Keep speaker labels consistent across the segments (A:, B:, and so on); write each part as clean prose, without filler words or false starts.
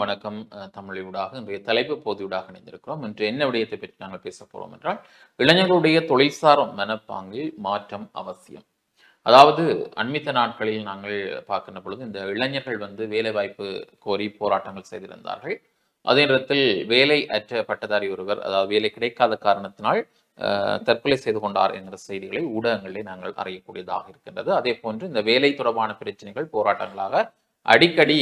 A: வணக்கம். தமிழூடாக இன்றைய தலைப்பு பொதியூடாக இணைந்திருக்கிறோம். இன்று என்ன விடயத்தை பற்றி நாங்கள் பேச போறோம் என்றால், இளைஞர்களுடைய தொழில்சார் மனப்பாங்கில் மாற்றம் அவசியம். அதாவது அண்மித்த நாட்களில் நாங்கள் பார்க்கின்ற பொழுது இந்த இளைஞர்கள் வேலைவாய்ப்பு கோரி போராட்டங்கள் செய்திருந்தார்கள். அதே நேரத்தில் வேலை அற்ற பட்டதாரி ஒருவர், அதாவது வேலை கிடைக்காத காரணத்தினால் தற்கொலை செய்து கொண்டார் என்கிற செய்திகளை ஊடகங்களிலே நாங்கள் அறியக்கூடியதாக இருக்கின்றது. அதே போன்று இந்த வேலை தொடர்பான பிரச்சனைகள் போராட்டங்களாக அடிக்கடி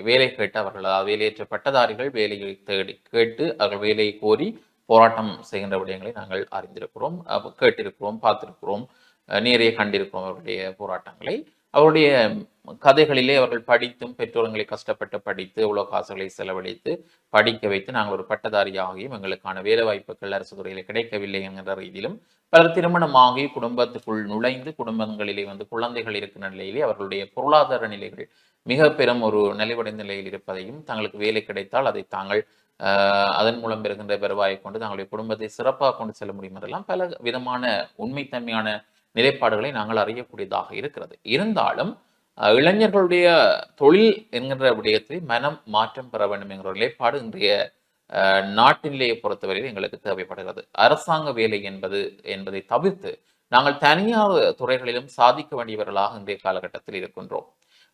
A: வேலை கேட்டவர்கள், அதாவது வேலையற்ற பட்டதாரிகள் வேலையை தேடி கேட்டு அவர்கள் வேலையை கோரி போராட்டம் செய்கின்ற விடயங்களை நாங்கள் அறிந்திருக்கிறோம், கேட்டிருக்கிறோம், பார்த்திருக்கிறோம், நேரே கண்டிருக்கிறோம் அவருடைய போராட்டங்களை. அவருடைய கதைகளிலே அவர்கள் படித்தும் பெற்றோர்களை கஷ்டப்பட்டு படித்து எவ்வளவு காசுகளை செலவழித்து படிக்க வைத்து நாங்கள் ஒரு பட்டதாரியாகியும் எங்களுக்கான வேலை வாய்ப்புகள் அரசு துறையில கிடைக்கவில்லை என்கிற ரீதியிலும் பலர் திருமணமாகி குடும்பத்துக்குள் நுழைந்து குடும்பங்களிலே குழந்தைகள் இருக்கிற நிலையிலே அவர்களுடைய பொருளாதார நிலைகள் மிக பெரும் ஒரு நலிவடைந்த நிலையில் இருப்பதையும், தங்களுக்கு வேலை கிடைத்தால் அதை தாங்கள் அதன் மூலம் பெறுகின்ற வருவாயை கொண்டு தங்களுடைய குடும்பத்தை சிறப்பாக கொண்டு செல்ல முடியும் என்றெல்லாம் பல விதமான உண்மைத்தன்மையான நிலைப்பாடுகளை நாங்கள் அறியக்கூடியதாக இருக்கிறது. இருந்தாலும் இளைஞர்களுடைய தொழில் என்கின்ற விடயத்தில் மனம் மாற்றம் பெற வேண்டும் என்கிற நிலைப்பாடு இன்றைய நாட்டு நிலையை பொறுத்தவரையில் எங்களுக்கு தேவைப்படுகிறது. அரசாங்க வேலை என்பதை தவிர்த்து நாங்கள் தனியார் துறைகளிலும் சாதிக்க வேண்டியவர்களாக இன்றைய காலகட்டத்தில் இருக்கின்றோம்.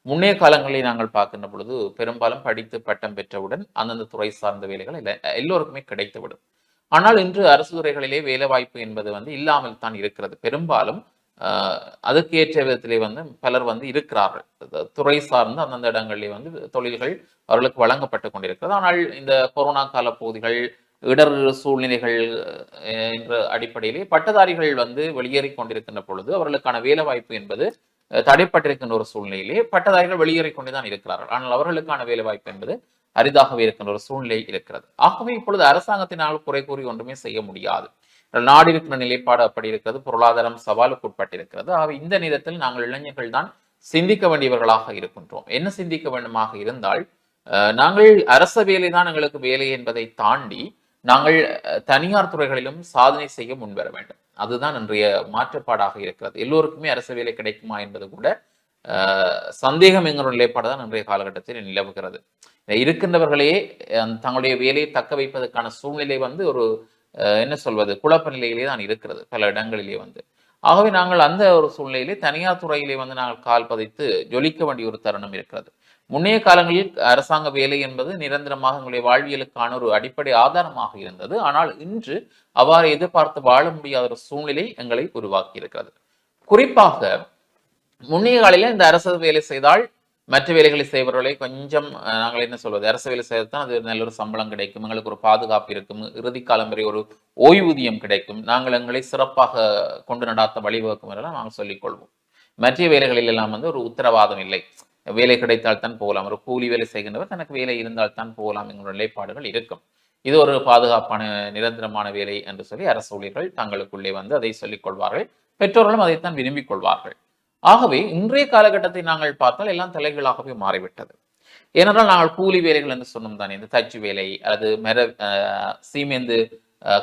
A: முன்னைய காலங்களில் நாங்கள் பார்க்கின்ற பொழுது பெரும்பாலும் படித்து பட்டம் பெற்றவுடன் அந்தந்த துறை சார்ந்த வேலைகள் எல்லோருக்குமே கிடைத்துவிடும். ஆனால் இன்று அரசு துறைகளிலே வேலை வாய்ப்பு என்பது இல்லாமல் தான் இருக்கிறது. பெரும்பாலும் அதுக்கு ஏற்ற விதத்திலே பலர் இருக்கிறார்கள். துறை சார்ந்து அந்தந்த இடங்களிலே தொழில்கள் அவர்களுக்கு வழங்கப்பட்டு கொண்டிருக்கிறது. ஆனால் இந்த கொரோனா கால பகுதிகள், இடர் சூழ்நிலைகள் என்ற அடிப்படையிலே பட்டதாரிகள் வெளியேறி கொண்டிருக்கின்ற பொழுது அவர்களுக்கான வேலை வாய்ப்பு என்பது தடைப்பட்டிருக்கின்ற ஒரு சூழ்நிலையிலே பட்டதாரிகள் வெளியேறி கொண்டுதான் இருக்கிறார்கள். ஆனால் அவர்களுக்கான வேலை வாய்ப்பு என்பது அரிதாகவே இருக்கின்ற ஒரு சூழ்நிலை இருக்கிறது. ஆகவே இப்பொழுது அரசாங்கத்தினால் குறை கூறி ஒன்றுமே செய்ய முடியாது. நாடு இருக்கிற நிலைப்பாடு அப்படி இருக்கிறது. பொருளாதாரம் சவாலுக்கு உட்பட்டிருக்கிறது. ஆகவே இந்த நேரத்தில் நாங்கள் இளைஞர்கள் தான் சிந்திக்க வேண்டியவர்களாக இருக்கின்றோம். என்ன சிந்திக்க வேண்டுமாக இருந்தால், நாங்கள் அரச வேலை தான் எங்களுக்கு வேலை என்பதை தாண்டி நாங்கள் தனியார் துறைகளிலும் சாதனை செய்ய முன்வர வேண்டும். அதுதான் இன்றைய மாற்றப்பாடாக இருக்கிறது. எல்லோருக்குமே அரசு வேலை கிடைக்குமா என்பது கூட சந்தேகம் என்கிற நிலைப்பாடு தான் இன்றைய காலகட்டத்தில் நிலவுகிறது. இருக்கின்றவர்களே தங்களுடைய வேலையை தக்க வைப்பதற்கான சூழ்நிலை ஒரு என்ன சொல்வது, குழப்ப நிலையிலே தான் இருக்கிறது பல இடங்களிலே ஆகவே நாங்கள் அந்த ஒரு சூழ்நிலையிலே தனியார் துறையிலே நாங்கள் கால் பதித்து ஜொலிக்க வேண்டிய ஒரு தருணம் இருக்கிறது. முன்னைய காலங்களில் அரசாங்க வேலை என்பது நிரந்தரமாக எங்களுடைய வாழ்வியலுக்கான ஒரு அடிப்படை ஆதாரமாக இருந்தது. ஆனால் இன்று அவ்வாறு எதிர்பார்த்து வாழ முடியாத ஒரு சூழ்நிலை எங்களை உருவாக்கி இருக்கிறது. குறிப்பாக முன்னைய காலையில இந்த அரசு வேலை செய்தால் மற்ற வேலைகளை செய்பவர்களை கொஞ்சம் நாங்கள் என்ன சொல்வது, அரசு வேலை செய்யத்தான் அது நல்ல ஒரு சம்பளம் கிடைக்கும், எங்களுக்கு ஒரு பாதுகாப்பு இருக்கும், இறுதி காலம் வரை ஒரு ஓய்வூதியம் கிடைக்கும், நாங்கள் எங்களை சிறப்பாக கொண்டு நடாத்த வழிவகுக்கும் என்றெல்லாம் நாங்கள் சொல்லிக் கொள்வோம். மற்ற வேலைகளில் எல்லாம் ஒரு உத்தரவாதம் இல்லை. வேலை கிடைத்தால் தான் போகலாம், ஒரு கூலி வேலை செய்கின்றவர் தனக்கு வேலை இருந்தால் தான் போகலாம் என்கிற நிலைப்பாடுகள் இருக்கும். இது ஒரு பாதுகாப்பான நிரந்தரமான வேலை என்று சொல்லி அரசு ஊழியர்கள் தங்களுக்குள்ளே அதை சொல்லிக் கொள்வார்கள். பெற்றோர்களும் அதைத்தான் விரும்பிக் கொள்வார்கள். ஆகவே இன்றைய காலகட்டத்தை நாங்கள் பார்த்தால் எல்லாம் தலைகளாகவே மாறிவிட்டது. ஏனென்றால் நாங்கள் கூலி வேலைகள் என்று சொன்னோம் தானே, இந்த தச்சு வேலை அல்லது சீமேந்து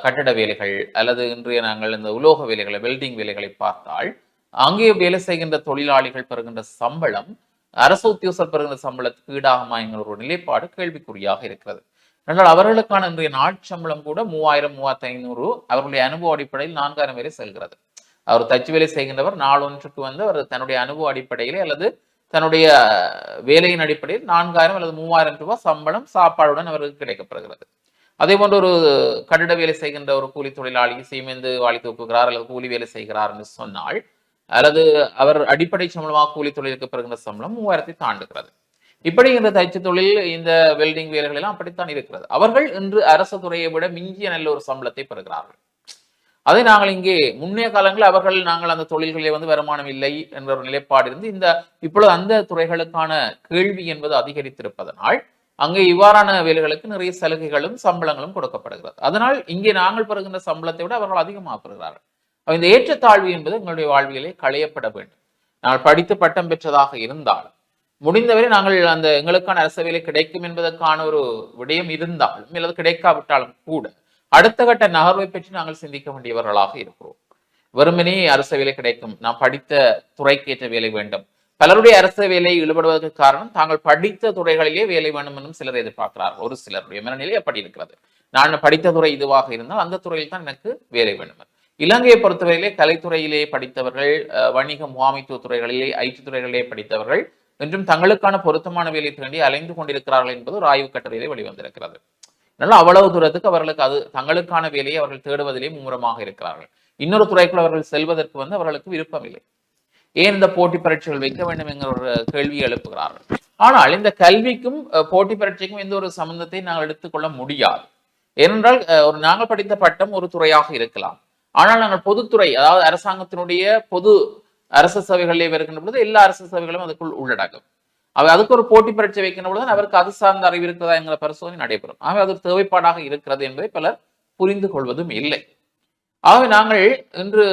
A: கட்டட வேலைகள் அல்லது இன்றைய நாங்கள் இந்த உலோக வேலைகளை, வெல்டிங் வேலைகளை பார்த்தால் அங்கே வேலை செய்கின்ற தொழிலாளிகள் பெறுகின்ற சம்பளம் அரசு உத்தியோகர் பெறுகின்ற சம்பளத்துக்கு ஈடாகுமா என்கிற ஒரு நிலைப்பாடு கேள்விக்குறியாக இருக்கிறது. என்றால் அவர்களுக்கான இன்றைய நாட்சம்பளம் கூட 3000, 3500 அவர்களுடைய அனுபவ அடிப்படையில் 4000 வரை செல்கிறது. அவர் தச்சு வேலை செய்கின்றவர் நாள் ஒன்றுக்கு அவர் தன்னுடைய அனுபவ அடிப்படையிலே அல்லது தன்னுடைய வேலையின் அடிப்படையில் 4000 அல்லது 3000 ரூபாய் சம்பளம் சாப்பாடுடன் அவருக்கு கிடைக்கப்படுகிறது. அதே போன்று ஒரு கட்டிட வேலை செய்கின்ற ஒரு கூலி தொழிலாளி சீமெந்து வாளி தூக்குகிறார் அல்லது கூலி வேலை செய்கிறார் என்று சொன்னால், அல்லது அவர் அடிப்படை சம்பளமாக கூலி தொழிலுக்கு பெறுகின்ற சம்பளம் 3000 தாண்டுகிறது. இப்படி இந்த தச்சு தொழில், இந்த வெல்டிங் வேலைகள் எல்லாம் அப்படித்தான் இருக்கிறது. அவர்கள் இன்று அரசு துறையை விட மிஞ்சிய நல்ல ஒரு சம்பளத்தை பெறுகிறார்கள். அதை நாங்கள் இங்கே முன்னைய காலங்களில் நாங்கள் அந்த தொழில்களிலே வருமானம் இல்லை என்ற ஒரு நிலைப்பாடு இருந்து இப்பொழுது அந்த துறைகளுக்கான கேள்வி என்பது அதிகரித்திருப்பதனால் அங்கே இவ்வாறான வேலைகளுக்கு நிறைய சலுகைகளும் சம்பளங்களும் கொடுக்கப்படுகிறது. அதனால் இங்கே நாங்கள் பெறுகின்ற சம்பளத்தை விட அவர்கள் அதிகமாக பெறுகிறார்கள். இந்த ஏற்றத்தாழ்வு என்பது எங்களுடைய வாழ்வியலை களையப்பட வேண்டும். நாங்கள் படித்து பட்டம் பெற்றதாக இருந்தாலும் முடிந்தவரை நாங்கள் அந்த எங்களுக்கான அரசு வேலை கிடைக்கும் என்பதற்கான ஒரு விடயம் இருந்தாலும் அல்லது கிடைக்காவிட்டாலும் கூட அடுத்த கட்ட நகர்வை பற்றி நாங்கள் சிந்திக்க வேண்டியவர்களாக இருக்கிறோம். வெறுமனே அரசு வேலை கிடைக்கும், நாம் படித்த துறைக்கேற்ற வேலை வேண்டும், பலருடைய அரசு வேலையை ஈடுபடுவதற்கு காரணம் தாங்கள் படித்த துறைகளிலே வேலை வேண்டும் என்றும் சிலர் எதிர்பார்க்கிறார்கள். ஒரு சிலருடைய மனநிலை அப்படி இருக்கிறது. நான் படித்த துறை இதுவாக இருந்தால் அந்த துறையில் தான் எனக்கு வேலை வேண்டும். இலங்கையை பொறுத்தவரையிலே கலைத்துறையிலே படித்தவர்கள், வணிக முகாமைத்துவ துறைகளிலே, ஐடி துறைகளிலே படித்தவர்கள் இன்றும் தங்களுக்கான பொருத்தமான வேலை தேடி அலைந்து கொண்டிருக்கிறார்கள் என்பது ஒரு ஆய்வு கட்டுரையிலே வெளிவந்திருக்கிறது. அதனால அவ்வளவு தூரத்துக்கு அவர்களுக்கு அது தங்களுக்கான வேலையை அவர்கள் தேடுவதிலே மும்முரமாக இருக்கிறார்கள். இன்னொரு துறைக்குள் அவர்கள் செல்வதற்கு அவர்களுக்கு விருப்பம் இல்லை. ஏன் இந்த போட்டி பரீட்சைகள் வைக்க வேண்டும் என்கிற ஒரு கேள்வியை எழுப்புகிறார்கள். ஆனால் இந்த கல்விக்கும் போட்டி பரீட்சைக்கும் எந்த ஒரு சம்பந்தத்தை நாங்கள் எடுத்துக்கொள்ள முடியாது. ஏனென்றால் நாங்கள் படித்த பட்டம் ஒரு துறையாக இருக்கலாம். ஆனால் நாங்கள் பொதுத்துறை, அதாவது அரசாங்கத்தினுடைய பொது அரசு சேவைகளிலே வருகின்ற பொழுது எல்லா அரசு சேவைகளும் அதுக்குள் உள்ளடங்கும். அதுக்கு ஒரு போட்டி பரீட்சை வைக்கின்ற பொழுது அவருக்கு அது சார்ந்த அறிவு இருக்கிறதா என்கிற பரிசோதனை நடைபெறும். ஆகவே அது தேவைப்பாடாக இருக்கிறது என்பதை பலர் புரிந்து கொள்வதும் இல்லை. ஆகவே நாங்கள் இன்று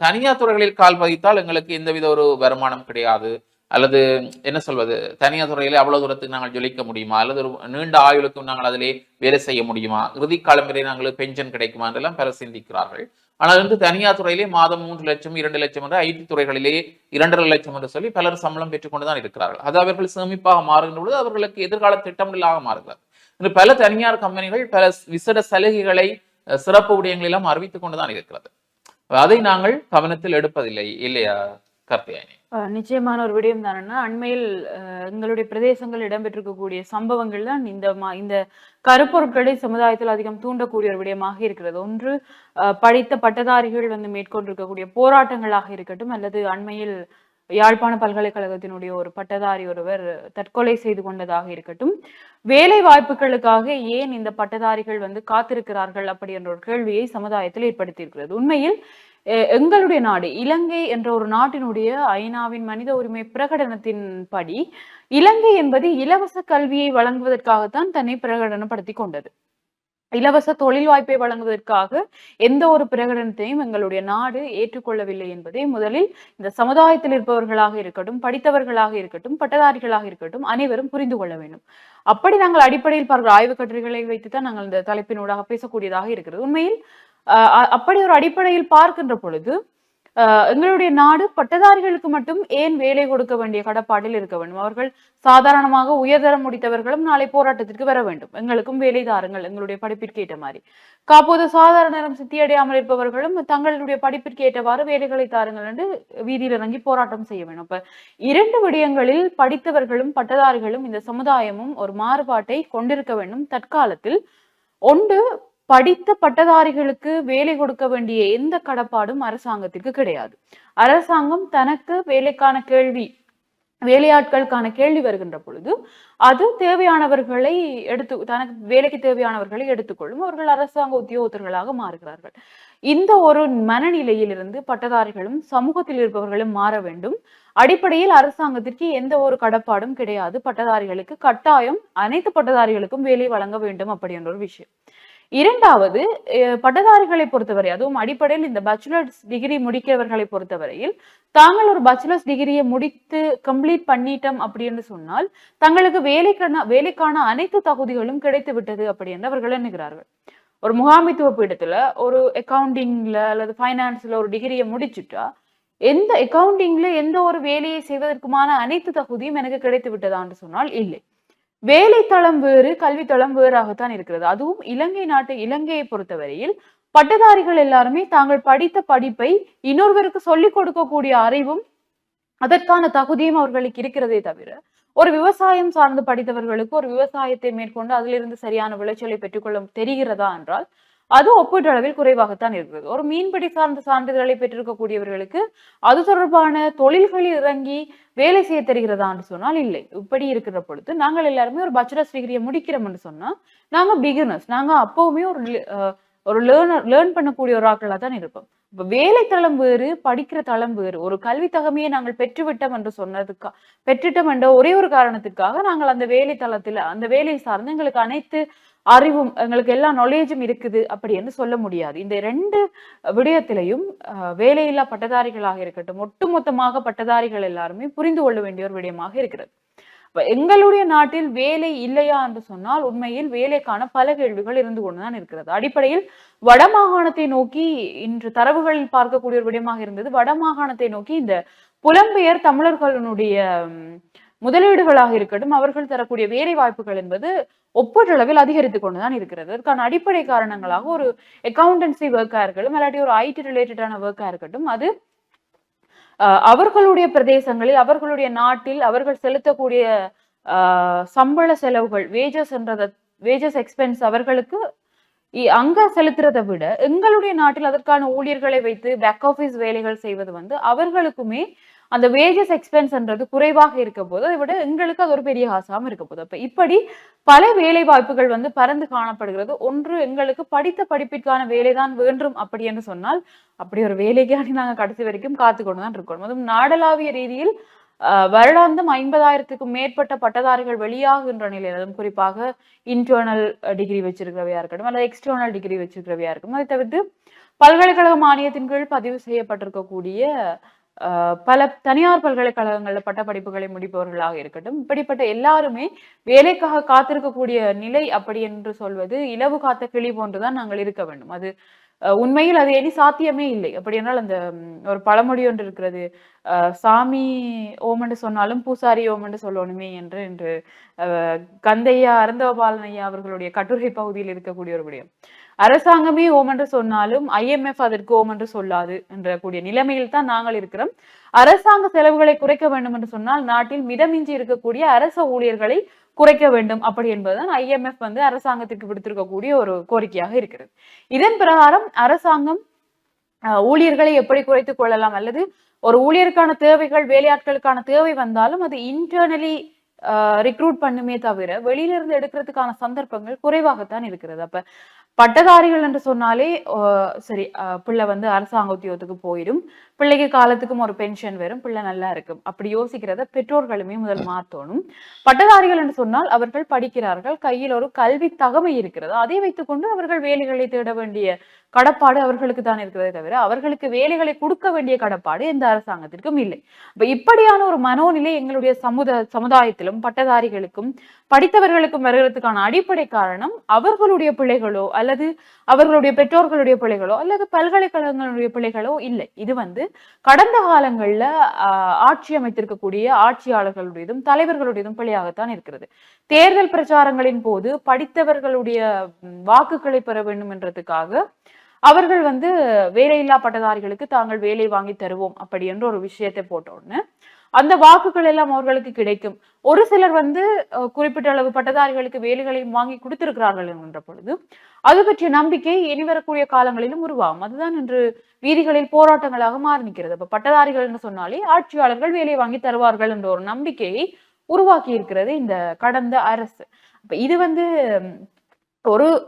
A: தனியார் துறைகளில் கால் பதித்தால் எங்களுக்கு எந்தவித ஒரு வருமானம் கிடையாது, அல்லது என்ன சொல்வது, தனியார் துறையிலே அவ்வளவு தூரத்துக்கு நாங்கள் ஜொலிக்க முடியுமா, அல்லது ஒரு நீண்ட ஆயுளுக்கும் நாங்கள் அதிலே வேலை செய்ய முடியுமா, இறுதி காலம் வரை நாங்கள் பென்ஷன் கிடைக்குமா என்றெல்லாம் பலர் சிந்திக்கிறார்கள். ஆனால் இன்று தனியார் துறையிலே மாதம் 3 லட்சம் 2 லட்சம் என்று, ஐடி துறைகளிலே 2.5 லட்சம் என்று சொல்லி பலர் சம்பளம் பெற்றுக்கொண்டுதான் இருக்கிறார்கள். அது அவர்கள் சேமிப்பாக மாறுகின்ற பொழுது அவர்களுக்கு எதிர்கால திட்டமிடலாக மாறுகிறது. இன்று பல தனியார் கம்பெனிகள் பல விசேட சலுகைகளை, சிறப்பு விடயங்களெல்லாம் அறிவித்துக் கொண்டுதான் இருக்கிறது. அதை நாங்கள் கவனத்தில் எடுப்பதில்லை, இல்லையா கார்த்தியாயினி?
B: நிச்சயமான ஒரு விடயம் தானே. அண்மையில் எங்களுடைய பிரதேசங்கள் இடம்பெற்றிருக்கக்கூடிய சம்பவங்கள் தான் இந்த கருப்பொருட்களை சமுதாயத்தில் அதிகம் தூண்டக்கூடிய ஒரு விடயமாக இருக்கிறது. ஒன்று, படித்த பட்டதாரிகள் மேற்கொண்டிருக்கக்கூடிய போராட்டங்களாக இருக்கட்டும், அல்லது அண்மையில் யாழ்ப்பாண பல்கலைக்கழகத்தினுடைய ஒரு பட்டதாரி ஒருவர் தற்கொலை செய்து கொண்டதாக இருக்கட்டும். வேலை வாய்ப்புகளுக்காக ஏன் இந்த பட்டதாரிகள் காத்திருக்கிறார்கள் அப்படி என்ற ஒரு கேள்வியை சமுதாயத்தில் ஏற்படுத்தியிருக்கிறது. உண்மையில் எங்களுடைய நாடு இலங்கை என்ற ஒரு நாட்டினுடைய ஐநாவின் மனித உரிமை பிரகடனத்தின் படி இலங்கை என்பது இலவச கல்வியை வழங்குவதற்காகத்தான் தன்னை பிரகடனப்படுத்தி கொண்டது. இலவச தொழில் வாய்ப்பை வழங்குவதற்காக எந்த ஒரு பிரகடனத்தையும் எங்களுடைய நாடு ஏற்றுக்கொள்ளவில்லை என்பதை முதலில் இந்த சமுதாயத்தில் இருப்பவர்களாக இருக்கட்டும், படித்தவர்களாக இருக்கட்டும், பட்டதாரிகளாக இருக்கட்டும், அனைவரும் புரிந்து கொள்ள வேண்டும். அப்படி நாங்கள் அடிப்படையில் பார்க்கிற ஆய்வு கட்டுரைகளை வைத்துத்தான் நாங்கள் இந்த தலைப்பினூடாக பேசக்கூடியதாக இருக்கிறது. உண்மையில் அப்படி ஒரு அடிப்படையில் பார்க்கின்ற பொழுது எங்களுடைய நாடு பட்டதாரிகளுக்கு மட்டும் ஏன் வேலை கொடுக்க வேண்டிய கடப்பாட்டில் இருக்க வேண்டும்? அவர்கள் சாதாரணமாக உயர்தரம் முடித்தவர்களும் நாளை போராட்டத்திற்கு வர வேண்டும். எங்களுக்கும் வேலை தாருங்கள், எங்களுடைய படிப்பிற்கு ஏற்ற மாதிரி. காப்போது சாதாரண நேரம் சித்தியடையாமல் இருப்பவர்களும் தங்களுடைய படிப்பிற்கு ஏற்றவாறு வேலைகளை தாருங்கள் என்று வீதியில் இறங்கி போராட்டம் செய்ய வேண்டும். அப்ப 2 விடயங்களில் படித்தவர்களும் பட்டதாரிகளும் இந்த சமுதாயமும் ஒரு மாறுபாட்டை கொண்டிருக்க வேண்டும். தற்காலத்தில் ஒன்று, படித்த பட்டதாரிகளுக்கு வேலை கொடுக்க வேண்டிய எந்த கடப்பாடும் அரசாங்கத்திற்கு கிடையாது. அரசாங்கம் தனக்கு வேலையாட்களுக்கான கேள்வி வருகின்ற பொழுது அது தேவையானவர்களை தனக்கு வேலைக்கு தேவையானவர்களை எடுத்துக்கொள்ளும். அவர்கள் அரசாங்க உத்தியோகத்தர்களாக மாறுகிறார்கள். இந்த ஒரு மனநிலையிலிருந்து பட்டதாரிகளும் சமூகத்தில் இருப்பவர்களும் மாற வேண்டும். அடிப்படையில் அரசாங்கத்திற்கு எந்த ஒரு கடப்பாடும் கிடையாது. பட்டதாரிகளுக்கு கட்டாயம் அனைத்து பட்டதாரிகளுக்கும் வேலை வழங்க வேண்டும் அப்படி என்ற ஒரு விஷயம். இரண்டாவது, பட்டதாரிகளை பொறுத்தவரை, அதுவும் அடிப்படையில் இந்த பேச்சுலர்ஸ் டிகிரி முடிக்கிறவர்களை பொறுத்தவரையில் தாங்கள் ஒரு பேச்சுலர்ஸ் டிகிரியை முடித்து கம்ப்ளீட் பண்ணிட்டோம் அப்படின்னு சொன்னால் தங்களுக்கு வேலைக்கான அனைத்து தகுதிகளும் கிடைத்து விட்டது அப்படி என்று அவர்கள் எண்ணுகிறார்கள். ஒரு முகாமைத்துவ பீடத்துல ஒரு அக்கவுண்டிங்ல அல்லது பைனான்ஸ்ல ஒரு டிகிரியை முடிச்சுட்டா எந்த அக்கவுண்டிங்ல எந்த ஒரு வேலையை செய்வதற்குமான அனைத்து தகுதியும் எனக்கு கிடைத்து விட்டதான்னு சொன்னால் இல்லை. வேலை தளம் வேறு, கல்வி தளம் வேறாகத்தான் இருக்கிறது. அதுவும் இலங்கையை பொறுத்தவரையில் பட்டதாரிகள் எல்லாருமே தாங்கள் படித்த படிப்பை இன்னொருவருக்கு சொல்லிக் கொடுக்கக்கூடிய அறிவும் அதற்கான தகுதியும் அவர்களுக்கு இருக்கிறதே தவிர, ஒரு விவசாயம் சார்ந்து படித்தவர்களுக்கு ஒரு விவசாயத்தை மேற்கொண்டு அதிலிருந்து சரியான விளைச்சலை பெற்றுக்கொள்ள தெரிகிறதா என்றால் அது ஒப்பீட்டளவில் குறைவாகத்தான் இருக்கிறது. ஒரு மீன்பிடி சார்ந்த சான்றிதழை பெற்றிருக்கக்கூடியவர்களுக்கு அது தொடர்பான தொழில்களில் இறங்கி வேலை செய்ய தெரிகிறதான்னு சொன்னால் இல்லை. இப்படி இருக்கிற பொழுது நாங்கள் எல்லாருமே ஒரு பேச்சுலர்ஸ் டிகிரியை முடிக்கிறோம்னு சொன்னா நாங்க பிகினர்ஸ். நாங்க அப்பவுமே ஒரு லேர்ன் பண்ணக்கூடிய ஒரு ஆட்களாக தான் இருப்போம். இப்ப வேலை தளம் வேறு, படிக்கிற தளம் வேறு. ஒரு கல்வி தகமையை நாங்கள் பெற்றுவிட்டோம் என்று பெற்றுட்டோம் என்ற ஒரே ஒரு காரணத்துக்காக நாங்கள் அந்த வேலை தளத்துல அந்த வேலையை சார்ந்து எங்களுக்கு அனைத்து அறிவும் எங்களுக்கு எல்லா நாலேஜும் இருக்குது அப்படி என்று சொல்ல முடியாது. இந்த 2 விடயத்திலையும் வேலையில்லா பட்டதாரிகளாக இருக்கட்டும், ஒட்டுமொத்தமாக பட்டதாரிகள் எல்லாருமே புரிந்து கொள்ள வேண்டிய ஒரு விடயமாக இருக்கிறது. எங்களுடைய நாட்டில் வேலை இல்லையா என்று சொன்னால் உண்மையில் வேலைக்கான பல கேள்விகள் இருந்து கொண்டுதான் இருக்கிறது. அடிப்படையில் வடமாகாணத்தை நோக்கி இன்று தரவுகளில் பார்க்கக்கூடிய ஒரு விடயமாக இருந்தது. வடமாகாணத்தை நோக்கி இந்த புலம்பெயர் தமிழர்களுடைய முதலீடுகளாக இருக்கட்டும், அவர்கள் தரக்கூடிய வேலை வாய்ப்புகள் என்பது ஒப்பீட்டளவில் அதிகரித்துக் கொண்டுதான் இருக்கிறது. அதற்கான அடிப்படை காரணங்களாக ஒரு அக்கௌண்டன்சி ஒர்க்கா இருக்கட்டும், இல்லாட்டி ஒரு ஐடி ரிலேட்டடான ஒர்க்கா இருக்கட்டும், அது அவர்களுடைய பிரதேசங்களில், அவர்களுடைய நாட்டில் அவர்கள் செலுத்தக்கூடிய சம்பள செலவுகள், வேஜஸ் எக்ஸ்பென்ஸ் அவர்களுக்கு அங்க செலுத்துறதை விட எங்களுடைய நாட்டில் அதற்கான ஊழியர்களை வைத்து பேக் ஆபீஸ் வேலைகள் செய்வது வந்து அவர்களுக்குமே அந்த வேஜஸ் எக்ஸ்பென்ஸ்ன்றது குறைவாக இருக்க போது, அதை விட எங்களுக்கு அது ஒரு பெரிய காசாம இருக்க போது. அப்ப இப்படி பல வேலை வாய்ப்புகள் வந்து பறந்து காணப்படுகிறது. ஒன்று, எங்களுக்கு படித்த படிப்பிற்கான வேலைதான் வேண்டும் அப்படி என்று சொன்னால் அப்படி ஒரு வேலைக்காக நாங்க கடைசி வரைக்கும் காத்து கொண்டுதான் இருக்கோம். அதுவும் நாடளாவிய ரீதியில் வருடாந்தம் 50,000க்கும் மேற்பட்ட பட்டதாரிகள் வெளியாகின்ற நிலையில், அதுவும் குறிப்பாக இன்டர்னல் டிகிரி வச்சிருக்கிறவையா இருக்கட்டும் அல்லது எக்ஸ்டர்னல் டிகிரி வச்சிருக்கிறவையா இருக்கும். அதை தவிர்த்து பல்கலைக்கழக மானியத்தின் கீழ் பதிவு செய்யப்பட்டிருக்கக்கூடிய பல தனியார் பல்கலைக்கழகங்கள்ல பட்ட படிப்புகளை முடிப்பவர்களாக இருக்கட்டும், இப்படிப்பட்ட எல்லாருமே வேலைக்காக காத்திருக்கக்கூடிய நிலை அப்படி என்று சொல்வது இலவு காத்த கிளி போன்றுதான் நாங்கள் இருக்க வேண்டும். அது உண்மையில் அது இனி சாத்தியமே இல்லை. அப்படி என்றால் அந்த ஒரு பழமொழி ஒன்று இருக்கிறது, சாமி ஓம் என்று சொன்னாலும் பூசாரி ஓம் என்று சொல்லணுமே என்று கந்தையா அருந்தவபாலன் ஐயா அவர்களுடைய கட்டுரை பகுதியில் இருக்கக்கூடிய ஒரு விடயம். அரசாங்கமே ஓம் என்று சொன்னாலும் IMF அதற்கு ஓம் என்று சொல்லாது என்ற கூடிய நிலைமையில் தான் நாங்கள் இருக்கிறோம். அரசாங்க செலவுகளை குறைக்க வேண்டும் என்று சொன்னால் நாட்டில் மிதமிஞ்சி இருக்கக்கூடிய அரச ஊழியர்களை குறைக்க வேண்டும் அப்படி என்பதுதான் IMF வந்து அரசாங்கத்திற்கு விடுத்திருக்கக்கூடிய ஒரு கோரிக்கையாக இருக்கிறது. இதன் பிரகாரம் அரசாங்கம் ஊழியர்களை எப்படி குறைத்துக் கொள்ளலாம், அல்லது ஒரு ஊழியருக்கான தேவைகள், வேலையாட்களுக்கான தேவை வந்தாலும் அது இன்டர்னலி ரிக்ரூட் பண்ணுமே தவிர வெளியிலிருந்து எடுக்கிறதுக்கான சந்தர்ப்பங்கள் குறைவாகத்தான் இருக்கிறது. அப்ப பட்டதாரிகள் என்று சொன்னாலே சரி, பிள்ளை வந்து அரசாங்க உத்தியோகத்துக்கு போயிடும், பிள்ளைக்கு காலத்துக்கும் ஒரு பென்ஷன் வரும், பிள்ளை நல்லா இருக்கும் அப்படி யோசிக்கிறத பெற்றோர்களுமே முதல் மாத்தணும். பட்டதாரிகள் என்று சொன்னால் அவர்கள் படிக்கிறார்கள், கையில் ஒரு கல்வி தகமை இருக்கிறது, அதை வைத்துக்கொண்டு அவர்கள் வேலைகளை தேட வேண்டிய கடப்பாடு அவர்களுக்கு தான் இருக்கிறதே தவிர அவர்களுக்கு வேலைகளை கொடுக்க வேண்டிய கடப்பாடு எந்த அரசாங்கத்திற்கும் இல்லை. அப்ப இப்படியான ஒரு மனோநிலை எங்களுடைய சமுதாயத்திலும் பட்டதாரிகளுக்கும் படித்தவர்களுக்கும் வருகிறதுக்கான அடிப்படை காரணம் அவர்களுடைய பிள்ளைகளோ அல்லது அவர்களுடைய பெற்றோர்களுடைய பிள்ளைகளோ அல்லது பல்கலைக்கழகங்களுடைய பிள்ளைகளோ இல்லை. இது வந்து கடந்த காலங்கள்ல ஆட்சி அமைத்திருக்கக்கூடிய ஆட்சியாளர்களுடையதும் தலைவர்களுடையதும் பிள்ளையாகத்தான் இருக்கிறது. தேர்தல் பிரச்சாரங்களின் போது படித்தவர்களுடைய வாக்குகளை பெற வேண்டும் என்றதுக்காக அவர்கள் வந்து வேலையில்லா பட்டதாரிகளுக்கு தாங்கள் வேலை வாங்கி தருவோம் அப்படி என்ற ஒரு விஷயத்தை போட்டோன்னு அந்த வாக்குகள் எல்லாம் அவர்களுக்கு கிடைக்கும். ஒரு சிலர் வந்து குறிப்பிட்ட அளவு பட்டதாரிகளுக்கு வேலைகளையும் வாங்கி கொடுத்திருக்கிறார்கள் என்ற பொழுது அது பற்றிய நம்பிக்கை இனி வரக்கூடிய காலங்களிலும் உருவாகும். அதுதான் இன்று வீதிகளில் போராட்டங்களாக மாறி நிற்கிறது. அப்ப பட்டதாரிகள் என்று சொன்னாலே ஆட்சியாளர்கள் வேலை வாங்கி தருவார்கள் என்ற ஒரு நம்பிக்கையை உருவாக்கி இருக்கிறது இந்த கடந்த அரசு. அப்ப இது வந்து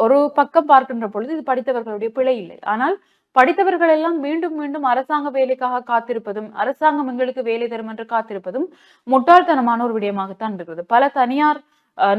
B: ஒரு பக்கம் பார்க்கின்ற பொழுது இது படித்தவர்களுடைய பிழை இல்லை. ஆனால் படித்தவர்கள் எல்லாம் மீண்டும் மீண்டும் அரசாங்க வேலைக்காக காத்திருப்பதும் அரசாங்கம் எங்களுக்கு வேலை தரும் என்று காத்திருப்பதும் முட்டாள்தனமான ஒரு விடயமாகத்தான் இருக்கிறது. பல தனியார்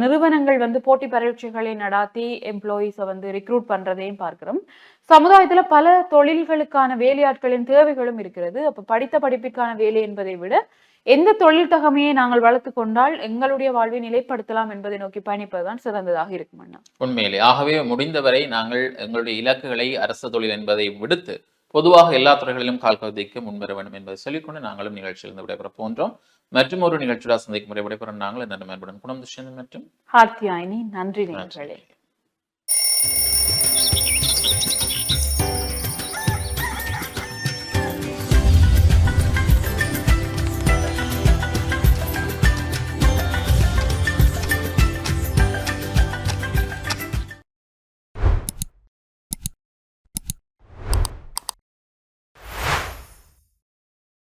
B: நிறுவனங்கள் வந்து போட்டி பரீட்சைகளை நடாத்தி எம்ப்ளாயிஸை வந்து ரிக்ரூட் பண்றதையும் பார்க்கிறோம். சமுதாயத்துல பல தொழில்களுக்கான வேலையாட்களின் தேவைகளும் இருக்கிறது. அப்ப படித்த படிப்பிற்கான வேலை என்பதை விட எந்த தொழில் தகமையை நாங்கள் வளர்த்து கொண்டால் எங்களுடைய வாழ்வை நிலைப்படுத்தலாம் என்பதை நோக்கி பயணிப்பதுதான் சிறந்ததாக இருக்கும்.
A: உண்மையிலே ஆகவே முடிந்தவரை நாங்கள் எங்களுடைய இலக்குகளை அரசு தொழில் என்பதை விடுத்து பொதுவாக எல்லா துறைகளிலும் கால் பதிக்க முன்வர வேண்டும் என்பதை சொல்லிக்கொண்டு நாங்களும் நிகழ்ச்சியிலிருந்து விடைபெற போன்றோம். மற்றும் ஒரு நிகழ்ச்சியோட சந்திக்கும் முறை விடைபெற நாங்கள் என்ன மேம்படும் குணம் துஷ்யந்தன் மற்றும்
B: ஹார்த்தியாயினி. நன்றி.